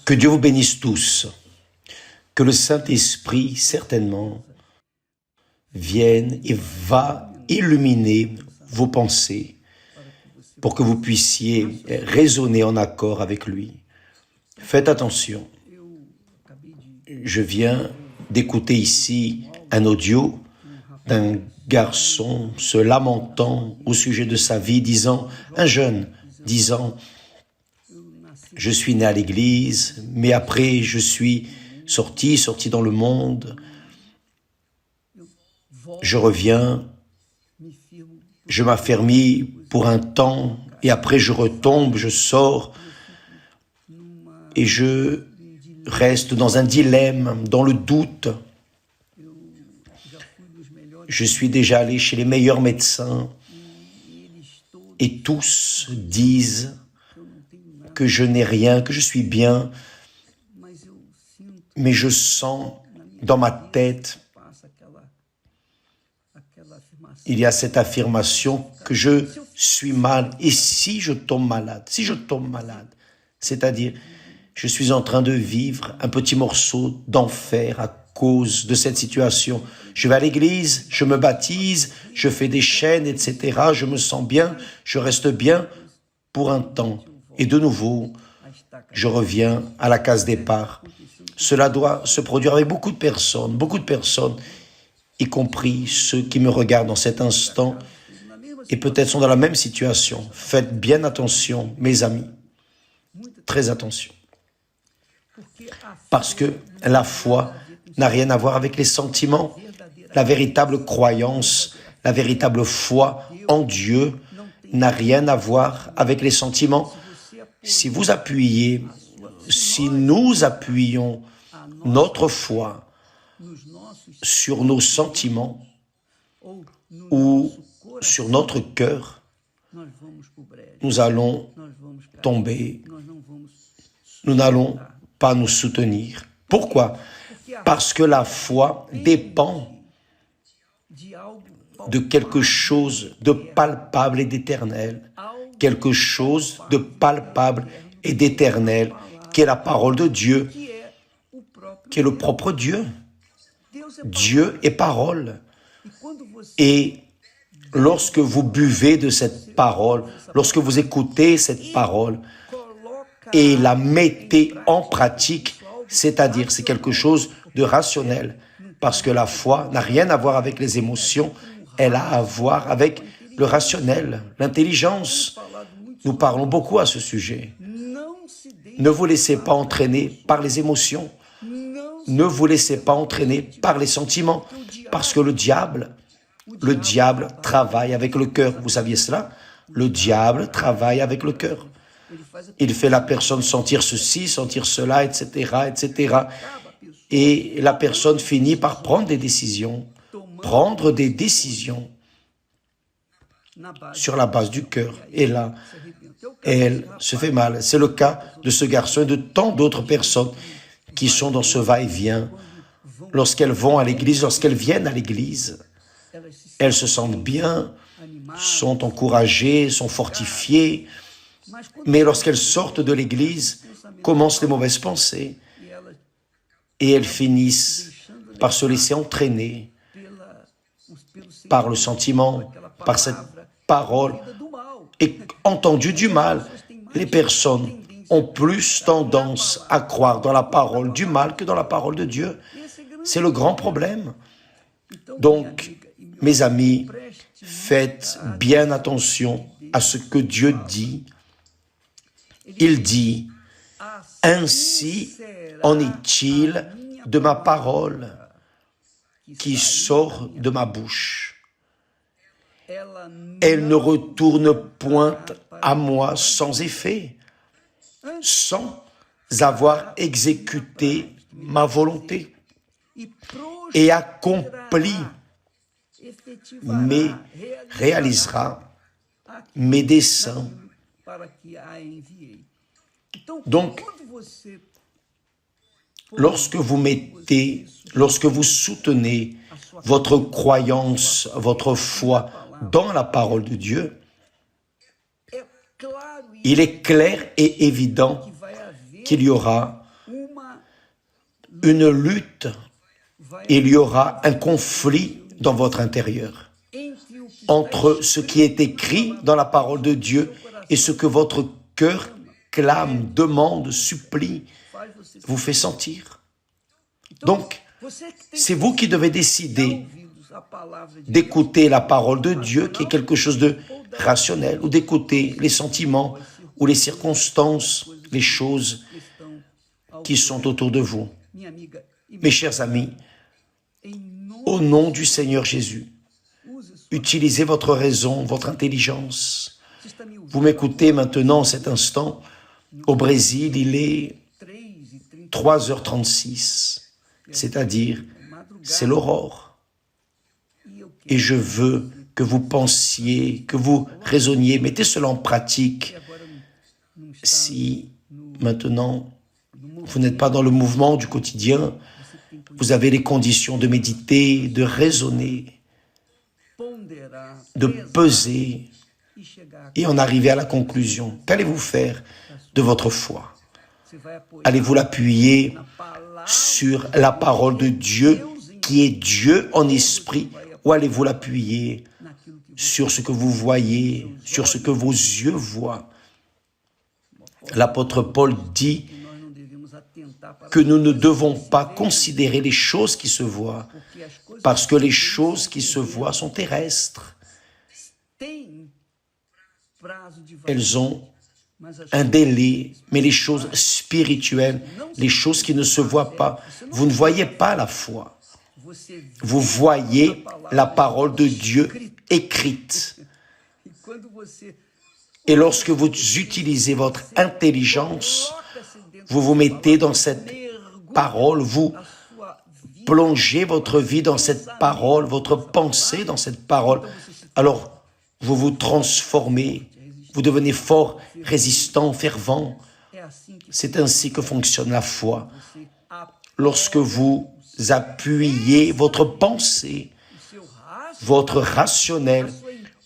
Que Dieu vous bénisse tous. Que le Saint-Esprit, certainement, vienne et va illuminer vos pensées pour que vous puissiez raisonner en accord avec lui. Faites attention. Je viens d'écouter ici un audio d'un garçon se lamentant au sujet de sa vie, un jeune disant « Je suis né à l'église, mais après je suis sorti dans le monde, je reviens, je m'affermis pour un temps, et après je retombe, je sors, et je reste dans un dilemme, dans le doute. Je suis déjà allé chez les meilleurs médecins, et tous disent que je n'ai rien, que je suis bien, mais je sens dans ma tête, il y a cette affirmation que je suis mal. Et si je tombe malade, c'est-à-dire, je suis en train de vivre un petit morceau d'enfer à cause de cette situation. Je vais à l'église, je me baptise, je fais des chaînes, etc. Je me sens bien, je reste bien pour un temps. Et de nouveau, je reviens à la case départ. Cela doit se produire avec beaucoup de personnes, y compris ceux qui me regardent en cet instant et peut-être sont dans la même situation. Faites bien attention, mes amis, très attention. Parce que la foi n'a rien à voir avec les sentiments. La véritable croyance, la véritable foi en Dieu n'a rien à voir avec les sentiments. Si nous appuyons notre foi sur nos sentiments ou sur notre cœur, nous allons tomber, nous n'allons pas nous soutenir. Pourquoi? Parce que la foi dépend de quelque chose de palpable et d'éternel, quelque chose de palpable et d'éternel, qui est la parole de Dieu, qui est le propre Dieu. Dieu est parole. Et lorsque vous buvez de cette parole, lorsque vous écoutez cette parole et la mettez en pratique, c'est-à-dire c'est quelque chose de rationnel, parce que la foi n'a rien à voir avec les émotions, elle a à voir avec le rationnel, l'intelligence. Nous parlons beaucoup à ce sujet. Ne vous laissez pas entraîner par les émotions. Ne vous laissez pas entraîner par les sentiments, parce que le diable travaille avec le cœur. Vous saviez cela? Le diable travaille avec le cœur. Il fait la personne sentir ceci, sentir cela, etc., etc. Et la personne finit par prendre des décisions sur la base du cœur. Et là, elle se fait mal. C'est le cas de ce garçon et de tant d'autres personnes qui sont dans ce va-et-vient. Lorsqu'elles vont à l'église, lorsqu'elles viennent à l'église, elles se sentent bien, sont encouragées, sont fortifiées. Mais lorsqu'elles sortent de l'église, commencent les mauvaises pensées. Et elles finissent par se laisser entraîner par le sentiment, par cette parole, et entendu du mal. Les personnes ont plus tendance à croire dans la parole du mal que dans la parole de Dieu. C'est le grand problème. Donc, mes amis, faites bien attention à ce que Dieu dit. Il dit, « Ainsi en est-il de ma parole qui sort de ma bouche. Elle ne retourne point à moi sans effet, sans avoir exécuté ma volonté et accompli, mais réalisera mes desseins. » Donc, lorsque vous soutenez votre croyance, votre foi dans la parole de Dieu, il est clair et évident qu'il y aura une lutte, il y aura un conflit dans votre intérieur entre ce qui est écrit dans la parole de Dieu et ce que votre cœur clame, demande, supplie, vous fait sentir. Donc, c'est vous qui devez décider d'écouter la parole de Dieu, qui est quelque chose de rationnel, ou d'écouter les sentiments ou les circonstances, les choses qui sont autour de vous. Mes chers amis, au nom du Seigneur Jésus, utilisez votre raison, votre intelligence. Vous m'écoutez maintenant, en cet instant. Au Brésil, il est 3h36, c'est-à-dire, c'est l'aurore. Et je veux que vous pensiez, que vous raisonniez, mettez cela en pratique. Si maintenant, vous n'êtes pas dans le mouvement du quotidien, vous avez les conditions de méditer, de raisonner, de peser et en arriver à la conclusion. Qu'allez-vous faire de votre foi? Allez-vous l'appuyer sur la parole de Dieu, qui est Dieu en esprit, ou allez-vous l'appuyer sur ce que vous voyez, sur ce que vos yeux voient? L'apôtre Paul dit que nous ne devons pas considérer les choses qui se voient, parce que les choses qui se voient sont terrestres. Elles ont un délai, mais les choses spirituelles, les choses qui ne se voient pas, vous ne voyez pas la foi. Vous voyez la parole de Dieu écrite. Et lorsque vous utilisez votre intelligence, vous vous mettez dans cette parole, vous plongez votre vie dans cette parole, votre pensée dans cette parole. Alors, vous vous transformez, vous devenez fort, résistant, fervent. C'est ainsi que fonctionne la foi. Lorsque vous appuyez votre pensée, votre rationnel,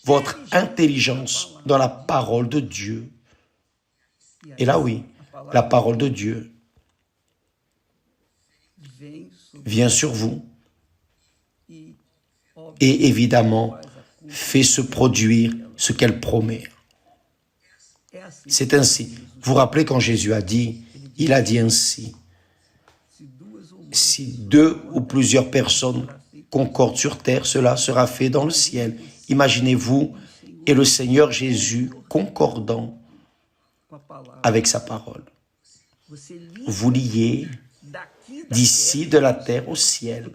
votre intelligence dans la parole de Dieu. Et là, oui, la parole de Dieu vient sur vous et évidemment fait se produire ce qu'elle promet. C'est ainsi. Vous vous rappelez quand Jésus a dit, il a dit ainsi, si 2 ou plusieurs personnes concordent sur terre, cela sera fait dans le ciel. Imaginez-vous et le Seigneur Jésus concordant avec sa parole. Vous liez d'ici de la terre au ciel.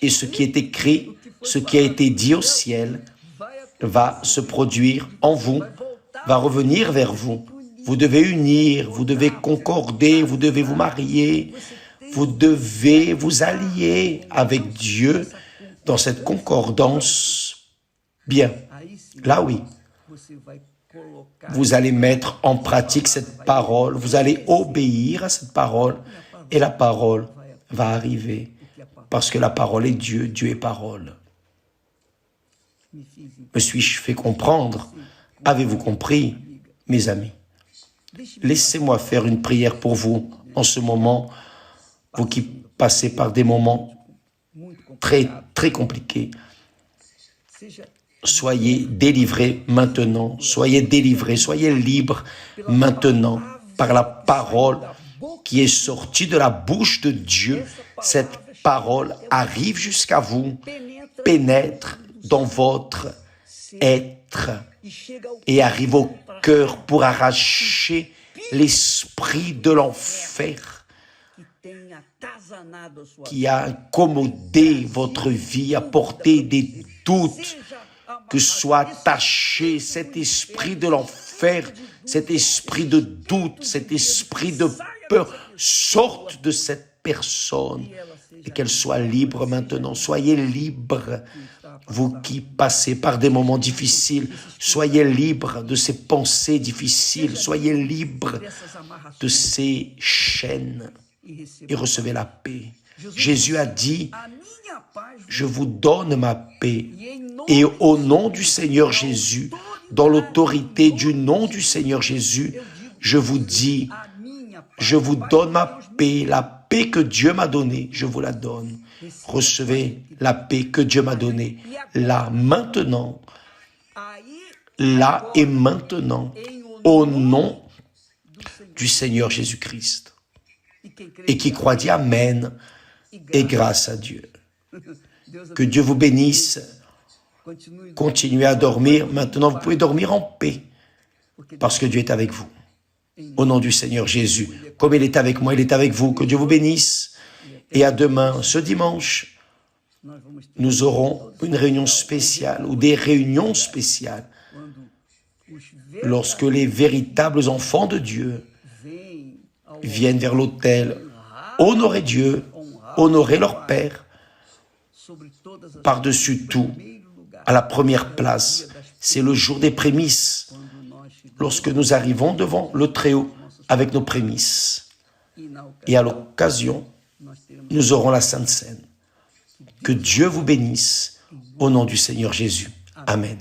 Et ce qui est écrit, ce qui a été dit au ciel, va se produire en vous, va revenir vers vous. Vous devez unir, vous devez concorder, vous devez vous marier, vous devez vous allier avec Dieu dans cette concordance. Bien, là oui, vous allez mettre en pratique cette parole, vous allez obéir à cette parole et la parole va arriver parce que la parole est Dieu, Dieu est parole. Me suis-je fait comprendre? Avez-vous compris, mes amis? Laissez-moi faire une prière pour vous en ce moment, vous qui passez par des moments très, très compliqués. Soyez délivrés maintenant, soyez délivrés, soyez libres maintenant par la parole qui est sortie de la bouche de Dieu. Cette parole arrive jusqu'à vous, pénètre dans votre être et arrive au cœur pour arracher l'esprit de l'enfer qui a accommodé votre vie, apporté des doutes, que soit attaché cet esprit de l'enfer, cet esprit de doute, cet esprit de peur, sorte de cette personne et qu'elle soit libre maintenant. Soyez libre, vous qui passez par des moments difficiles, soyez libre de ces pensées difficiles, soyez libre de ces chaînes et recevez la paix. Jésus a dit, je vous donne ma paix. Et au nom du Seigneur Jésus, dans l'autorité du nom du Seigneur Jésus, je vous dis, je vous donne ma paix, la paix que Dieu m'a donnée, je vous la donne. Recevez la paix que Dieu m'a donnée, là, maintenant, là et maintenant, au nom du Seigneur Jésus-Christ. Et qui croit dit Amen et grâce à Dieu. Que Dieu vous bénisse. Continuez à dormir. Maintenant, vous pouvez dormir en paix parce que Dieu est avec vous. Au nom du Seigneur Jésus. Comme il est avec moi, il est avec vous. Que Dieu vous bénisse. Et à demain, ce dimanche, nous aurons une réunion spéciale ou des réunions spéciales lorsque les véritables enfants de Dieu viennent vers l'autel, honorer Dieu, honorer leur Père, par-dessus tout, à la première place. C'est le jour des prémices, lorsque nous arrivons devant le Très-Haut avec nos prémices. Et à l'occasion, nous aurons la Sainte Seine. Que Dieu vous bénisse, au nom du Seigneur Jésus. Amen.